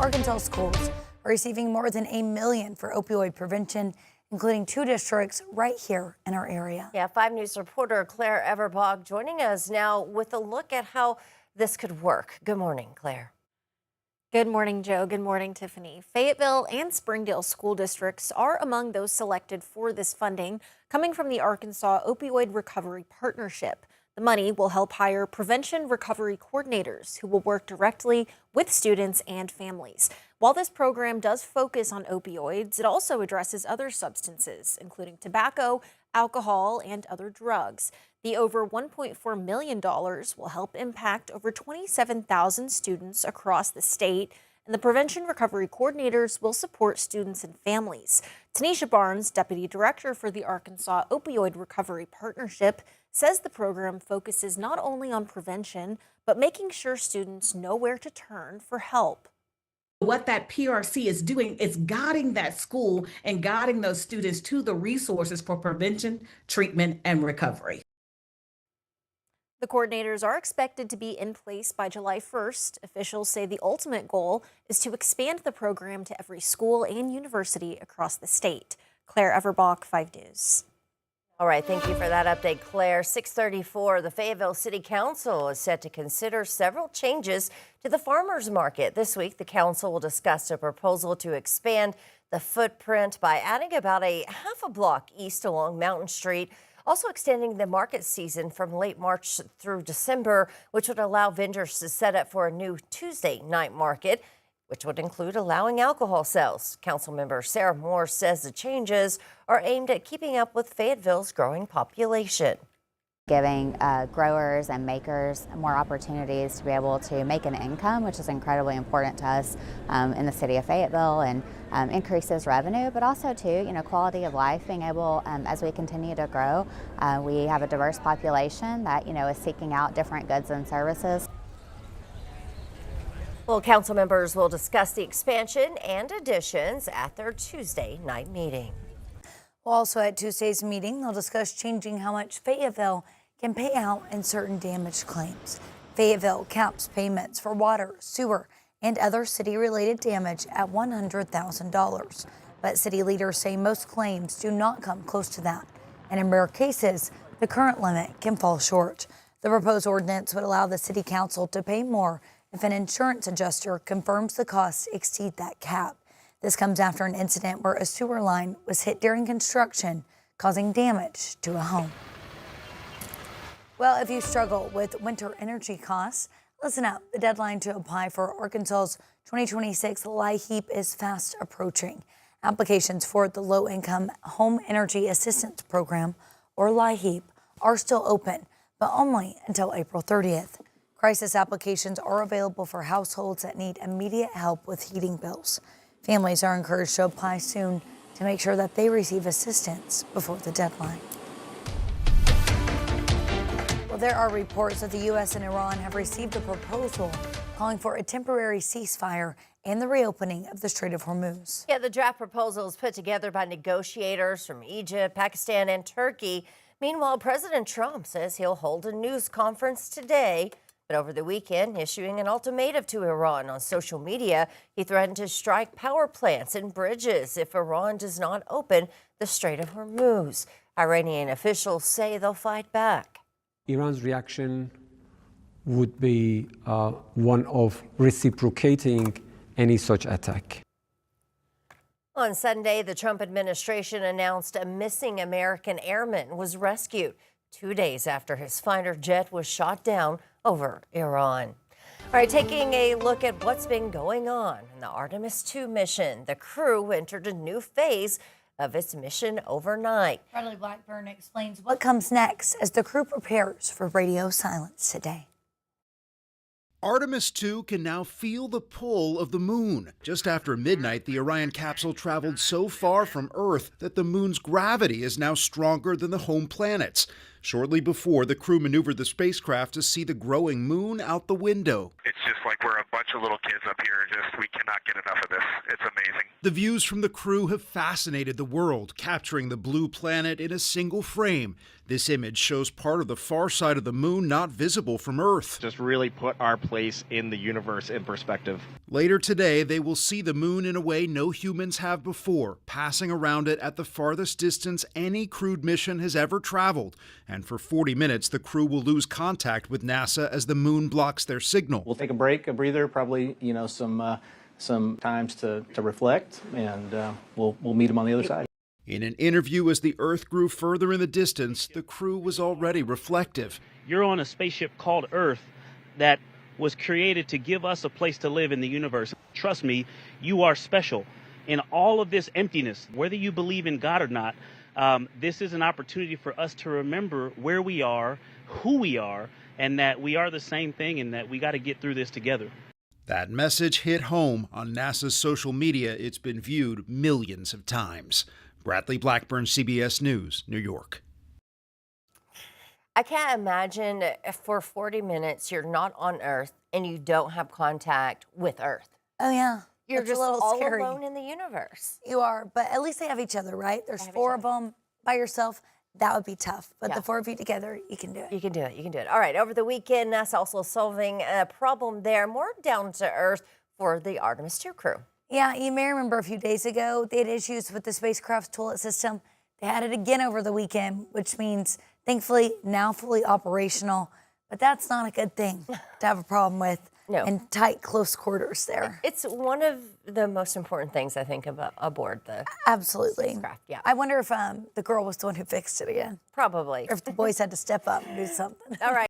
Arkansas schools are receiving more than $1 million for opioid prevention, including 2 districts right here in our area. Yeah, 5 News reporter Claire Everbach joining us now with a look at how this could work. Good morning, Claire. Good morning, Joe. Good morning, Tiffany. Fayetteville and Springdale school districts are among those selected for this funding coming from the Arkansas Opioid Recovery Partnership. The money will help hire prevention recovery coordinators who will work directly with students and families. While this program does focus on opioids, it also addresses other substances, including tobacco, alcohol, and other drugs. The over $1.4 million will help impact over 27,000 students across the state, and the prevention recovery coordinators will support students and families. Tanisha Barnes, Deputy Director for the Arkansas Opioid Recovery Partnership, says the program focuses not only on prevention, but making sure students know where to turn for help. What that PRC is doing is guiding that school and guiding those students to the resources for prevention, treatment, and recovery. The coordinators are expected to be in place by July 1st. Officials say the ultimate goal is to expand the program to every school and university across the state. Claire Everbach, 5 News. All right, thank you for that update, Claire. 6:34, the Fayetteville City Council is set to consider several changes to the farmers market. This week, the council will discuss a proposal to expand the footprint by adding about a half a block east along Mountain Street, also extending the market season from late March through December, which would allow vendors to set up for a new Tuesday night market, which would include allowing alcohol sales. Councilmember Sarah Moore says the changes are aimed at keeping up with Fayetteville's growing population. Giving growers and makers more opportunities to be able to make an income, which is incredibly important to us in the city of Fayetteville, and increases revenue, but also too, quality of life, being able, as we continue to grow, we have a diverse population that, is seeking out different goods and services. Well, council members will discuss the expansion and additions at their Tuesday night meeting. Well, also at Tuesday's meeting, they'll discuss changing how much Fayetteville can pay out in certain damage claims. Fayetteville caps payments for water, sewer, and other city-related damage at $100,000. But city leaders say most claims do not come close to that. And in rare cases, the current limit can fall short. The proposed ordinance would allow the city council to pay more if an insurance adjuster confirms the costs exceed that cap. This comes after an incident where a sewer line was hit during construction, causing damage to a home. Well, if you struggle with winter energy costs, listen up. The deadline to apply for Arkansas's 2026 LIHEAP is fast approaching. Applications for the Low-Income Home Energy Assistance Program, or LIHEAP, are still open, but only until April 30th. Crisis applications are available for households that need immediate help with heating bills. Families are encouraged to apply soon to make sure that they receive assistance before the deadline. Well, there are reports that the U.S. and Iran have received a proposal calling for a temporary ceasefire and the reopening of the Strait of Hormuz. Yeah, the draft proposal is put together by negotiators from Egypt, Pakistan, and Turkey. Meanwhile, President Trump says he'll hold a news conference today. But over the weekend, issuing an ultimatum to Iran on social media, he threatened to strike power plants and bridges if Iran does not open the Strait of Hormuz. Iranian officials say they'll fight back. Iran's reaction would be one of reciprocating any such attack. On Sunday, the Trump administration announced a missing American airman was rescued 2 days after his fighter jet was shot down over Iran. All right, taking a look at what's been going on in the Artemis II mission. The crew entered a new phase of its mission overnight. Bradley Blackburn explains what comes next as the crew prepares for radio silence today. Artemis II can now feel the pull of the moon. Just after midnight, the Orion capsule traveled so far from Earth that the moon's gravity is now stronger than the home planets. Shortly before, the crew maneuvered the spacecraft to see the growing moon out the window. It's just like we're a bunch of little kids up here. We cannot get enough of this. It's amazing. The views from the crew have fascinated the world, capturing the blue planet in a single frame. This image shows part of the far side of the moon not visible from Earth. Just really put our place in the universe in perspective. Later today, they will see the moon in a way no humans have before, passing around it at the farthest distance any crewed mission has ever traveled. And for 40 minutes, the crew will lose contact with NASA as the moon blocks their signal. We'll take a break, a breather, probably, some times to reflect, and we'll meet them on the other side. In an interview as the Earth grew further in the distance, the crew was already reflective. You're on a spaceship called Earth that was created to give us a place to live in the universe. Trust me, you are special. In all of this emptiness, whether you believe in God or not, this is an opportunity for us to remember where we are, who we are, and that we are the same thing and that we got to get through this together. That message hit home. On NASA's social media, it's been viewed millions of times. Bradley Blackburn, CBS News, New York. I can't imagine if for 40 minutes you're not on Earth and you don't have contact with Earth. Oh, yeah. You're That's just a little all scary. alone in the universe. You are, but at least they have each other, right? There's 4 of them. By yourself, that would be tough. But the 4 of you together, you can do it. You can do it. You can do it. All right. Over the weekend, NASA also solving a problem there, more down to earth for the Artemis 2 crew. Yeah, you may remember a few days ago, they had issues with the spacecraft's toilet system. They had it again over the weekend, which means, thankfully, now fully operational. But that's not a good thing to have a problem with. No. In tight, close quarters there. It's one of the most important things, I think, about aboard the Absolutely. spacecraft. Yeah, I wonder if the girl was the one who fixed it again. probably. Or if the boys had to step up and do something. All right.